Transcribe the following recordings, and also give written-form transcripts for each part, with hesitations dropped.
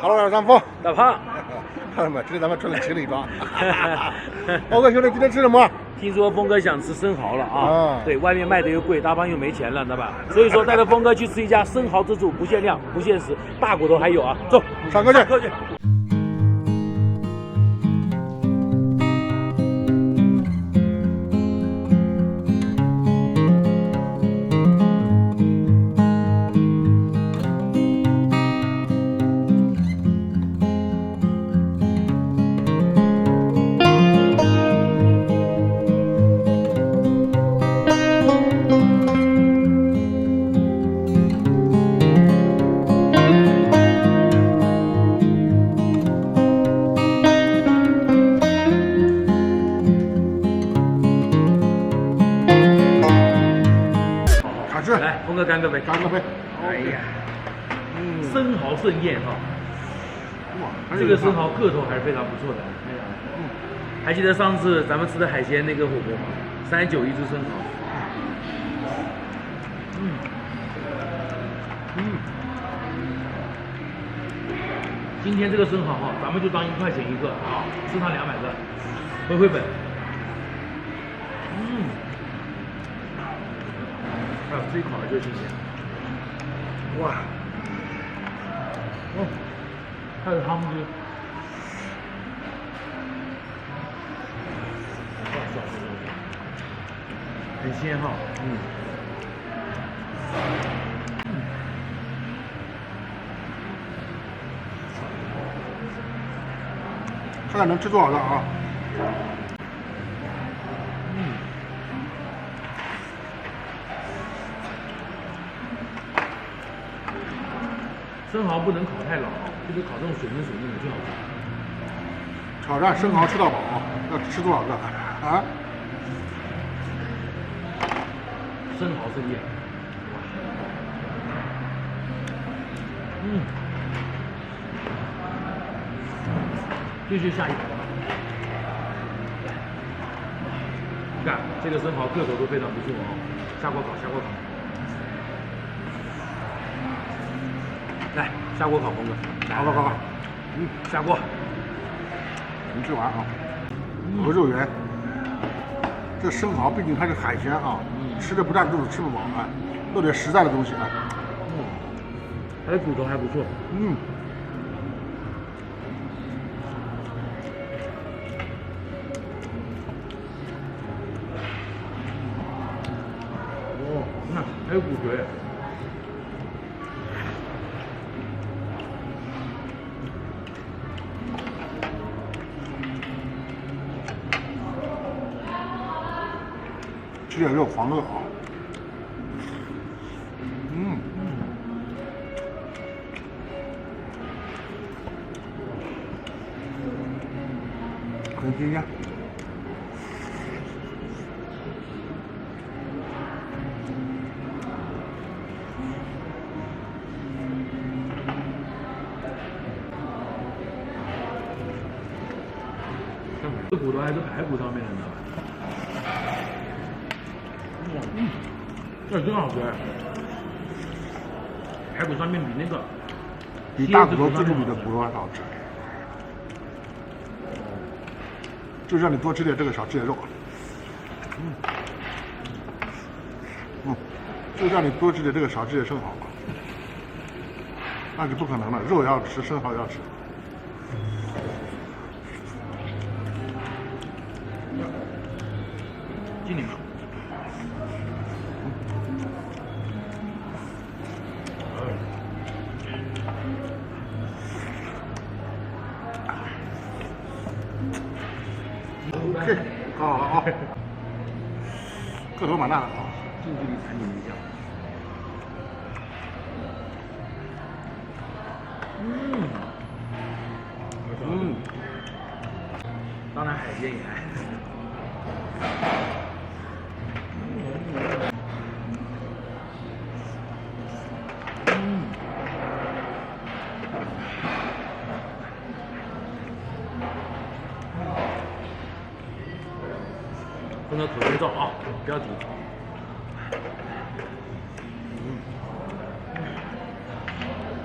哈喽，张峰，大胖，看到没？今天咱们穿了情侣装。欧哥兄弟，今天吃什么？听说峰哥想吃生蚝了啊！对，外面卖的又贵，大胖又没钱了，知道吧？所以说带着峰哥去吃一家生蚝自助，不限量、不限时，大骨头还有啊！走，上课去。来，峰哥干个杯，干个杯。哎呀，生蚝盛宴哈，哇，这个生蚝个头还是非常不错的。还记得上次咱们吃的海鲜那个火锅吗？39一只生蚝。今天这个生蚝哈，咱们就当1块钱一个啊，吃它200个，回本。还有自己烤的就新鲜，哇，还有汤汁，很鲜哈，看看能吃多少个啊？生蚝不能烤太老，就是烤这种水嫩水嫩的最好吃。挑战生蚝吃到饱，要吃多少个啊？生蚝盛宴，继续下一盘。你看这个生蚝个头都非常不错哦，下锅烤，下锅烤。来，下锅烤，峰哥，好，下锅，你吃完啊，有肉圆。这生蚝毕竟它是海鲜啊，吃的不占肚子，吃不饱啊，弄点实在的东西啊。它的骨头还不错，你看还有骨髓。吃点肉黄肉啊，很新鲜。这骨头还是排骨上面的呢。这真好吃，排骨上面比那个比大骨头自助里的骨头还好吃，就让你多吃点这个，少吃点肉。就让你多吃点这个，少吃点生蚝。那是不可能的，肉要吃，生蚝要吃。敬你们。好，个头蛮大的啊，近距离谈你们一下。当然海鲜也爱。不能口先照啊，不要停。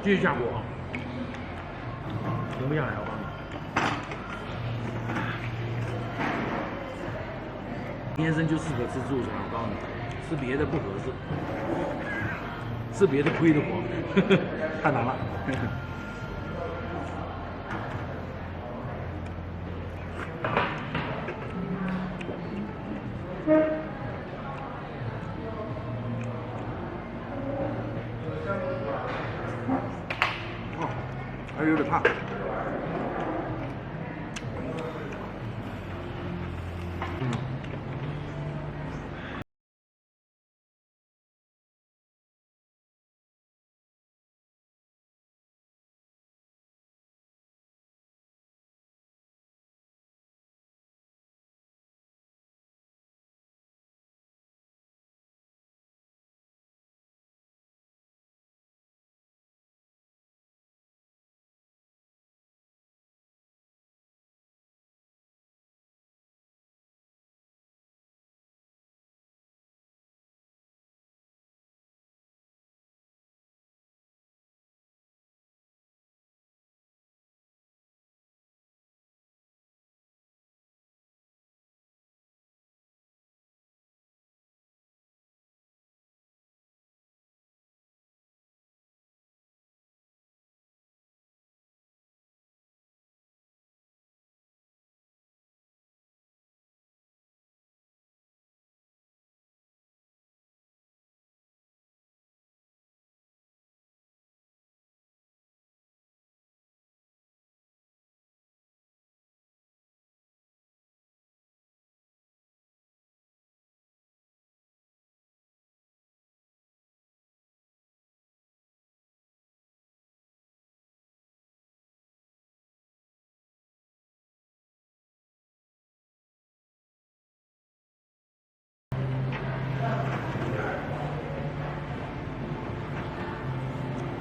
继续下锅啊。停不下来，我告诉你。天生就适合吃自助餐，我告诉你，吃别的不合适，吃别的亏得慌，太难了。哦，还有点烫。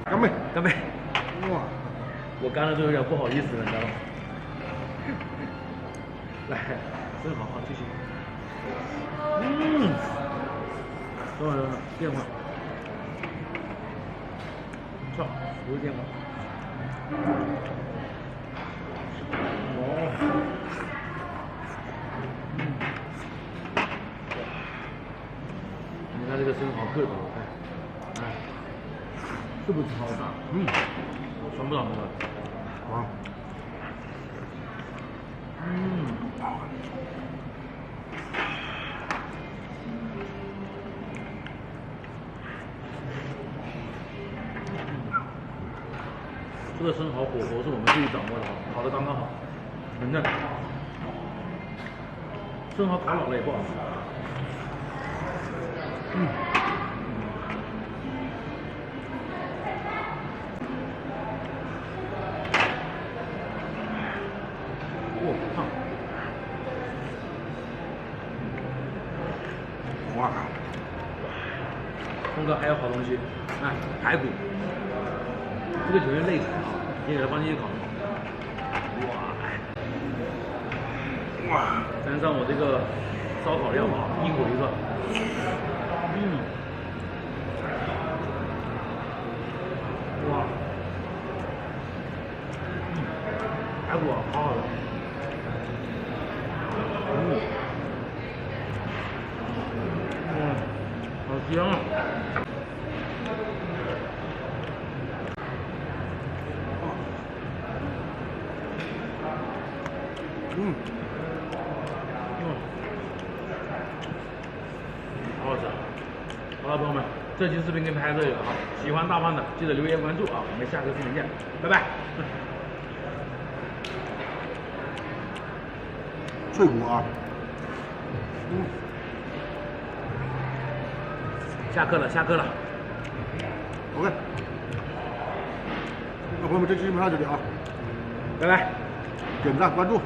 干杯！干杯！哇，我干了都有点不好意思了，你知道吗？来，真好，继续。等会儿，电话。操，不是电话。你看这个生蚝个头，哎，是不是超大？传不了那个。啊，这个生蚝火候是我们自己掌握的，烤的刚刚好，很嫩。生蚝烤老了也不好吃。烫！哇，峰哥还有好东西，哎，排骨，这个有点肋骨啊，你给它放进去烤。哇，沾上我这个烧烤料啊，一口一个，哇，排骨好好的。好香啊！好好吃。好了，朋友们，这期视频跟拍到这里了哈，喜欢大胖的记得留言关注啊，我们下个视频见，拜拜。脆骨啊，下课了，下课了。OK，那朋友们，这期视频到这里啊，拜拜。点赞关注。